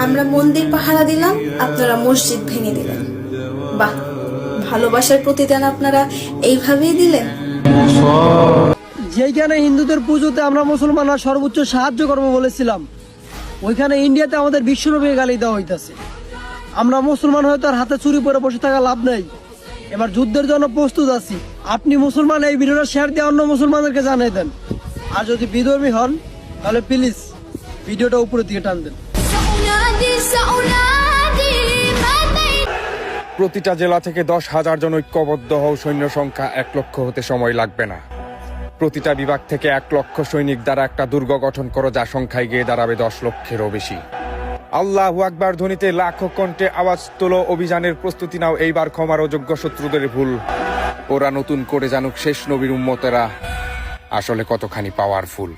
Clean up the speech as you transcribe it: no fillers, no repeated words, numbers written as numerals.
আমরা মন্দির পাহারা দিলাম, আপনারা মসজিদ ভেঙে দিলেন। বাহ, ভালোবাসার প্রতিদান আপনারা এইভাবেই দিলেন। যেখানে হিন্দুদের পুজোতে আমরা মুসলমানরা সর্বোচ্চ সাহায্য করবো বলেছিলাম, ওইখানে ইন্ডিয়াতে আমাদের বিশ্বনবীকে গালি দেওয়া হইতাছে। আমরা মুসলমান হয়তো আর হাতে চুরি পরে বসে থাকা লাভ নাই, এবার যুদ্ধের জন্য প্রস্তুত আছি। আপনি মুসলমান, এই ভিডিওটা শেয়ার দিয়ে অন্য মুসলমানদেরকে জানিয়ে দেন। আর যদি বিধর্মী হন তাহলে প্লিজ ভিডিওটা উপরের দিকে টান দেন। প্রতিটা জেলা থেকে 10,000 জন ঐক্যবদ্ধ হও, সৈন্য সংখ্যা 1 লক্ষ হতে সময় লাগবে না। প্রতিটা বিভাগ থেকে 1 লক্ষ সৈনিক দ্বারা একটা দুর্গ গঠন করো, যা সংখ্যায় গিয়ে দাঁড়াবে 10 লক্ষেরও বেশি। আল্লাহু আকবার ধ্বনিতে লাখো কণ্ঠে আওয়াজ তোলো, অভিযানের প্রস্তুতি নাও, এইবার ক্ষমার অযোগ্য শত্রুদের ভুল। ওরা নতুন করে জানুক শেষ নবীর উম্মতেরা আসলে কতখানি পাওয়ারফুল।